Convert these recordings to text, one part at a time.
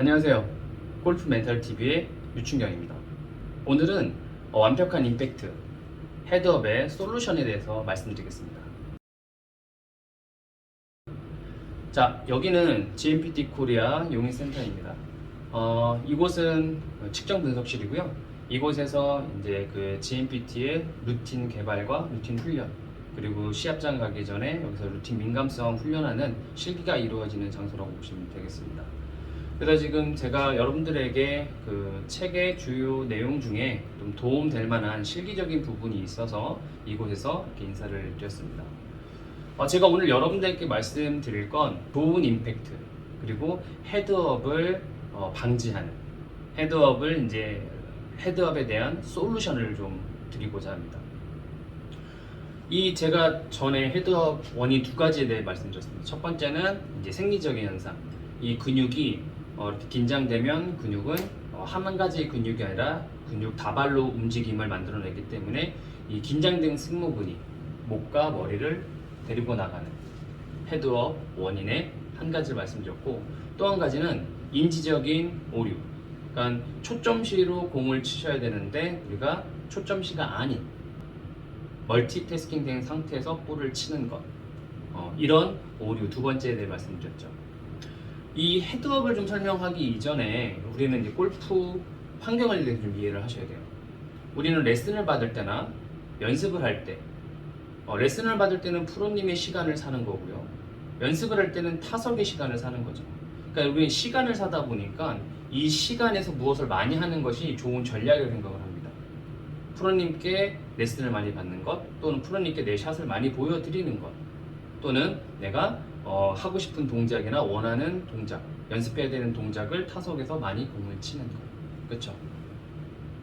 안녕하세요. 골프 멘탈 TV의 유춘경입니다. 오늘은 완벽한 임팩트, 헤드업의 솔루션에 대해서 말씀드리겠습니다. 자, 여기는 GMPT 코리아 용인센터입니다. 이곳은 측정 분석실이고요. 이곳에서 이제 그 GMPT의 루틴 개발과 루틴 훈련, 그리고 시합장 가기 전에 여기서 루틴 민감성 훈련하는 실기가 이루어지는 장소라고 보시면 되겠습니다. 그래서 지금 제가 여러분들에게 그 책의 주요 내용 중에 좀 도움될 만한 실기적인 부분이 있어서 이곳에서 이렇게 인사를 드렸습니다. 제가 오늘 여러분들께 말씀드릴 건 좋은 임팩트, 그리고 헤드업을 방지하는, 헤드업에 대한 솔루션을 좀 드리고자 합니다. 제가 전에 헤드업 원인 두 가지에 대해 말씀드렸습니다. 첫 번째는 이제 생리적인 현상. 이 근육이 이렇게 긴장되면 근육은 한 가지 근육이 아니라 근육 다발로 움직임을 만들어내기 때문에 이 긴장된 승모근이 목과 머리를 데리고 나가는 헤드업 원인의 한 가지를 말씀드렸고, 또 한 가지는 인지적인 오류. 그러니까 초점시로 공을 치셔야 되는데 우리가 초점시가 아닌 멀티태스킹 된 상태에서 볼을 치는 것, 이런 오류 두 번째에 대해 말씀드렸죠. 이 헤드업을 좀 설명하기 이전에 우리는 이제 골프 환경에 대해서 좀 이해를 하셔야 돼요. 우리는 레슨을 받을 때나 연습을 할 때, 레슨을 받을 때는 프로님의 시간을 사는 거고요. 연습을 할 때는 타석의 시간을 사는 거죠. 그러니까 우리는 시간을 사다 보니까 이 시간에서 무엇을 많이 하는 것이 좋은 전략이라고 생각을 합니다. 프로님께 레슨을 많이 받는 것, 또는 프로님께 내 샷을 많이 보여드리는 것, 또는 내가 하고 싶은 동작이나 원하는 동작, 연습해야 되는 동작을 타석에서 많이 공을 치는 것. 그렇죠?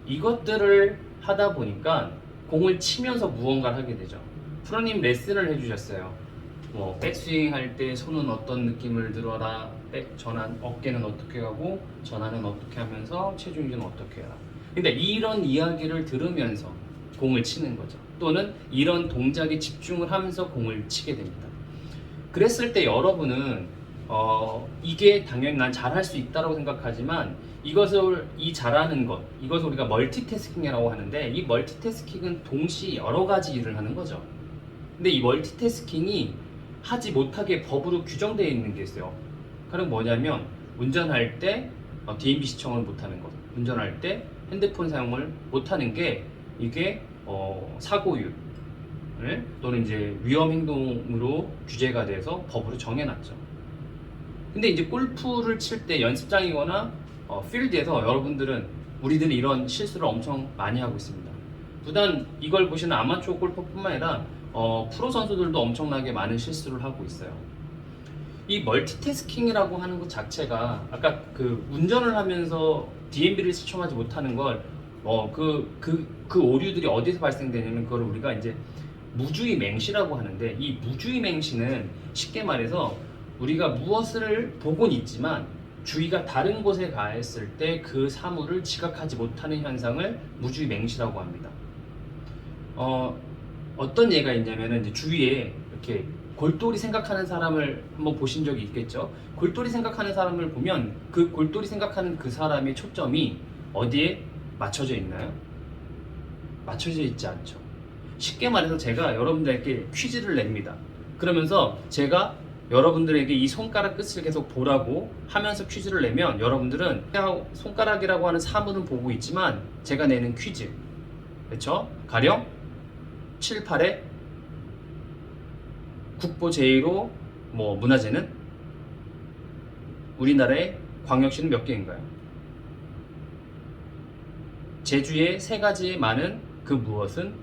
이것들을 하다 보니까 공을 치면서 무언가를 하게 되죠. 프로님 레슨을 해주셨어요. 백스윙 할 때 손은 어떤 느낌을 들어라, 전환, 어깨는 어떻게 가고 전환은 어떻게 하면서 체중계는 어떻게 해라. 근데 이런 이야기를 들으면서 공을 치는 거죠. 또는 이런 동작에 집중을 하면서 공을 치게 됩니다. 그랬을 때 여러분은 이게 당연히 난 잘할 수 있다고 생각하지만 이 잘하는 것, 이것을 우리가 멀티태스킹이라고 하는데, 이 멀티태스킹은 동시에 여러 가지 일을 하는 거죠. 근데 이 멀티태스킹이 하지 못하게 법으로 규정되어 있는 게 있어요. 그럼 뭐냐면 운전할 때 DMB 시청을 못하는 것, 운전할 때 핸드폰 사용을 못하는 게 이게 사고율 또는 이제 위험 행동으로 규제가 돼서 법으로 정해놨죠. 근데 이제 골프를 칠 때 연습장이거나 필드에서 우리들이 이런 실수를 엄청 많이 하고 있습니다. 부단 이걸 보시는 아마추어 골퍼뿐만 아니라 프로 선수들도 엄청나게 많은 실수를 하고 있어요. 이 멀티태스킹이라고 하는 것 자체가 아까 그 운전을 하면서 DMB를 시청하지 못하는 걸 그 오류들이 어디서 발생되냐면 그걸 우리가 이제 무주의 맹시라고 하는데, 이 무주의 맹시는 쉽게 말해서 우리가 무엇을 보곤 있지만 주의가 다른 곳에 가 있을 때 그 사물을 지각하지 못하는 현상을 무주의 맹시라고 합니다. 어떤 예가 있냐면은 이제 주위에 이렇게 골똘히 생각하는 사람을 한번 보신 적이 있겠죠. 골똘히 생각하는 사람을 보면 그 골똘히 생각하는 그 사람의 초점이 어디에 맞춰져 있나요? 맞춰져 있지 않죠. 쉽게 말해서 제가 여러분들에게 퀴즈를 냅니다. 그러면서 제가 여러분들에게 이 손가락 끝을 계속 보라고 하면서 퀴즈를 내면 여러분들은 손가락이라고 하는 사물은 보고 있지만 제가 내는 퀴즈, 그렇죠? 가령 7, 8에 국보 제1호 문화재는 우리나라의 광역시는 몇 개인가요? 제주에 3가지 많은 그 무엇은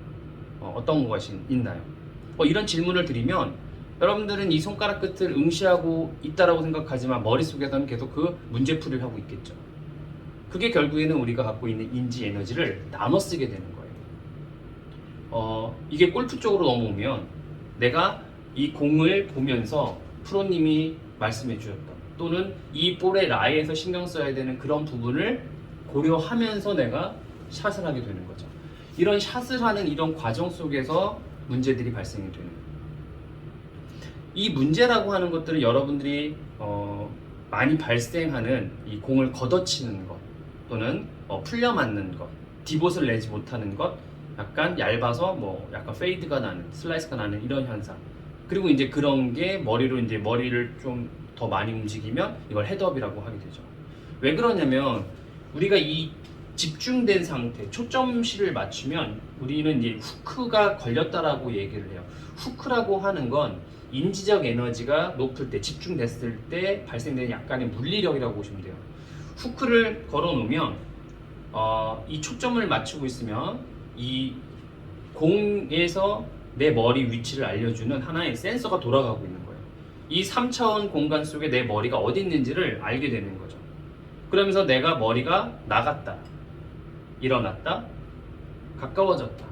어떤 것이 있나요? 이런 질문을 드리면 여러분들은 이 손가락 끝을 응시하고 있다라고 생각하지만 머릿속에서는 계속 그 문제풀이를 하고 있겠죠. 그게 결국에는 우리가 갖고 있는 인지 에너지를 나눠 쓰게 되는 거예요. 이게 골프 쪽으로 넘어오면 내가 이 공을 보면서 프로님이 말씀해 주셨던, 또는 이 볼의 라이에서 신경 써야 되는 그런 부분을 고려하면서 내가 샷을 하게 되는 거죠. 이런 샷을 하는 이런 과정 속에서 문제들이 발생이 되는 거예요. 이 문제라고 하는 것들은 여러분들이 많이 발생하는 이 공을 걷어치는 것 또는 풀려 맞는 것, 디봇을 내지 못하는 것, 약간 얇아서 뭐 약간 페이드가 나는, 슬라이스가 나는 이런 현상. 그리고 이제 그런 게 머리로 이제 머리를 좀 더 많이 움직이면 이걸 헤드업이라고 하게 되죠. 왜 그러냐면 우리가 이 집중된 상태, 초점시를 맞추면 우리는 이제 후크가 걸렸다라고 얘기를 해요. 후크라고 하는 건 인지적 에너지가 높을 때, 집중됐을 때 발생되는 약간의 물리력이라고 보시면 돼요. 후크를 걸어 놓으면 이 초점을 맞추고 있으면 이 공에서 내 머리 위치를 알려주는 하나의 센서가 돌아가고 있는 거예요. 이 3차원 공간 속에 내 머리가 어디 있는지를 알게 되는 거죠. 그러면서 내가 머리가 나갔다, 일어났다, 가까워졌다,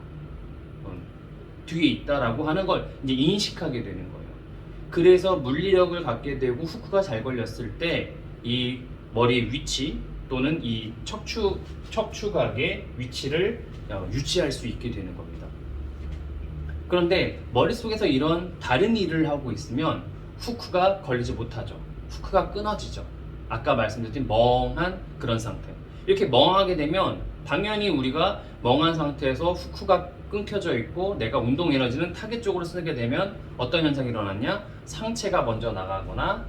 뒤에 있다라고 하는 걸 이제 인식하게 되는 거예요. 그래서 물리력을 갖게 되고 후크가 잘 걸렸을 때 이 머리의 위치 또는 이 척추각의 위치를 유지할 수 있게 되는 겁니다. 그런데 머릿속에서 이런 다른 일을 하고 있으면 후크가 걸리지 못하죠. 후크가 끊어지죠. 아까 말씀드린 멍한 그런 상태. 이렇게 멍하게 되면 당연히 우리가 멍한 상태에서 후크가 끊겨져 있고 내가 운동 에너지는 타겟 쪽으로 쓰게 되면 어떤 현상이 일어났냐? 상체가 먼저 나가거나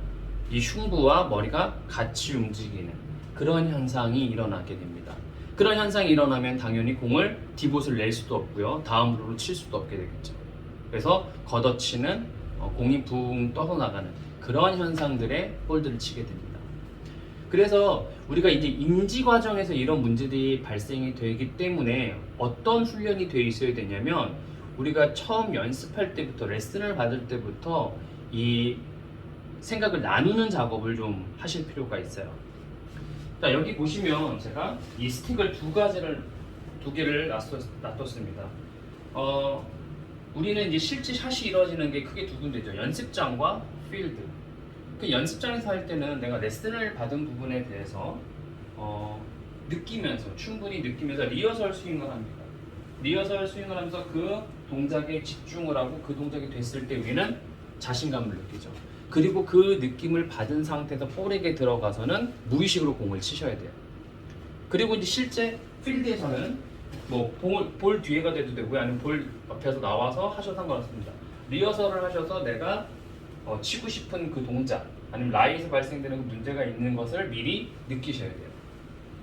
이 흉부와 머리가 같이 움직이는 그런 현상이 일어나게 됩니다. 그런 현상이 일어나면 당연히 공을 디봇을 낼 수도 없고요. 다음으로 칠 수도 없게 되겠죠. 그래서 걷어치는 공이 붕 떠서 나가는 그런 현상들의 볼들을 치게 됩니다. 그래서 우리가 이제 인지 과정에서 이런 문제들이 발생이 되기 때문에 어떤 훈련이 되어 있어야 되냐면 우리가 처음 연습할 때부터 레슨을 받을 때부터 이 생각을 나누는 작업을 좀 하실 필요가 있어요. 자, 여기 보시면 제가 이 스틱을 두 개를 놔뒀습니다. 우리는 이제 실제 샷이 이루어지는 게 크게 두 군데죠. 연습장과 필드. 그 연습장에서 할 때는 내가 레슨을 받은 부분에 대해서 느끼면서 충분히 느끼면서 리허설 스윙을 합니다. 리허설 스윙을 하면서 그 동작에 집중을 하고 그 동작이 됐을 때 우리는 자신감을 느끼죠. 그리고 그 느낌을 받은 상태에서 볼에게 들어가서는 무의식으로 공을 치셔야 돼요. 그리고 이제 실제 필드에서는 뭐 볼 뒤에가 돼도 되고요, 아니면 볼 옆에서 나와서 하셔도 상관없습니다. 리허설을 하셔서 내가 치고 싶은 그 동작, 아니면 라이에서 발생되는 그 문제가 있는 것을 미리 느끼셔야 돼요.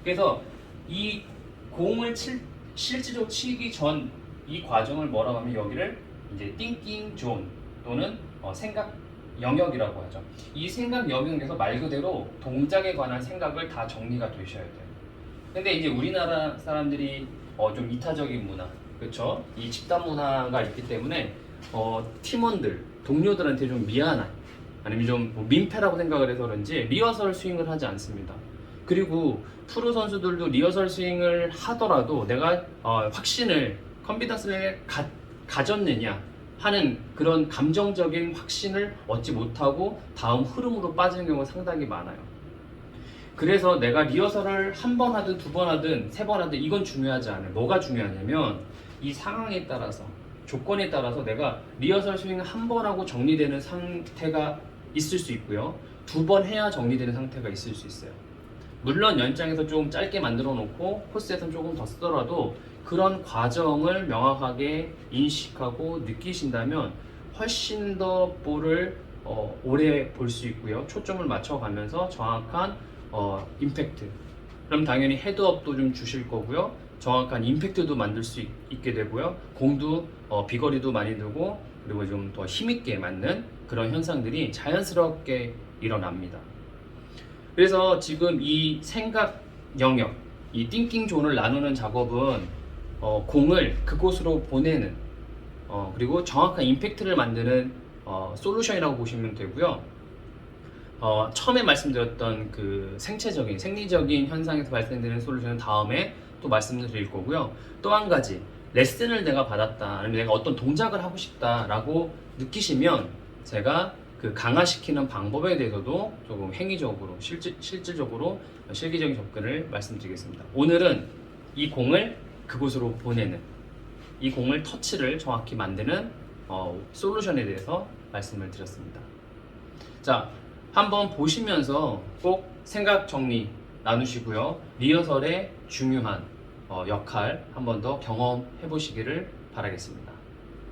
그래서 이 공을 실질적으로 치기 전 이 과정을 뭐라고 하면 여기를 이제 띵킹 존 또는 생각 영역이라고 하죠. 이 생각 영역에서 말 그대로 동작에 관한 생각을 다 정리가 되셔야 돼요. 근데 이제 우리나라 사람들이 좀 이타적인 문화, 그렇죠? 이 집단 문화가 있기 때문에 팀원들, 동료들한테 좀 미안한, 아니면 좀 민폐라고 생각을 해서 그런지 리허설 스윙을 하지 않습니다. 그리고 프로 선수들도 리허설 스윙을 하더라도 내가 확신을, 컨피던스를 가졌느냐 하는 그런 감정적인 확신을 얻지 못하고 다음 흐름으로 빠지는 경우가 상당히 많아요. 그래서 내가 리허설을 한 번 하든 두 번 하든 세 번 하든 이건 중요하지 않아요. 뭐가 중요하냐면 이 상황에 따라서, 조건에 따라서 내가 리허설 스윙을 한 번 하고 정리되는 상태가 있을 수 있고요, 두 번 해야 정리되는 상태가 있을 수 있어요. 물론 연장에서 좀 짧게 만들어 놓고 코스에서는 조금 더 쓰더라도 그런 과정을 명확하게 인식하고 느끼신다면 훨씬 더 볼을 오래 볼 수 있고요, 초점을 맞춰가면서 정확한 임팩트, 그럼 당연히 헤드업도 좀 주실 거고요, 정확한 임팩트도 만들 수 있게 되고요, 공도 비거리도 많이 들고, 그리고 좀 더 힘있게 맞는 그런 현상들이 자연스럽게 일어납니다. 그래서 지금 이 생각 영역, 이 띵킹 존을 나누는 작업은 공을 그곳으로 보내는, 그리고 정확한 임팩트를 만드는 솔루션이라고 보시면 되고요. 처음에 말씀드렸던 그 생리적인 현상에서 발생되는 솔루션은 다음에 또 말씀을 드릴 거고요. 또 한 가지, 레슨을 내가 받았다, 아니면 내가 어떤 동작을 하고 싶다라고 느끼시면 제가 그 강화시키는 방법에 대해서도 조금 행위적으로, 실질적으로 실기적인 접근을 말씀드리겠습니다. 오늘은 이 공을 그곳으로 보내는, 이 공을 터치를 정확히 만드는 솔루션에 대해서 말씀을 드렸습니다. 자, 한번 보시면서 꼭 생각 정리 나누시고요. 리허설의 중요한 역할 한 번 더 경험해 보시기를 바라겠습니다.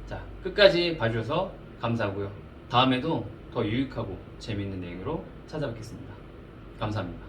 자, 끝까지 봐주셔서 감사하고요. 다음에도 더 유익하고 재미있는 내용으로 찾아뵙겠습니다. 감사합니다.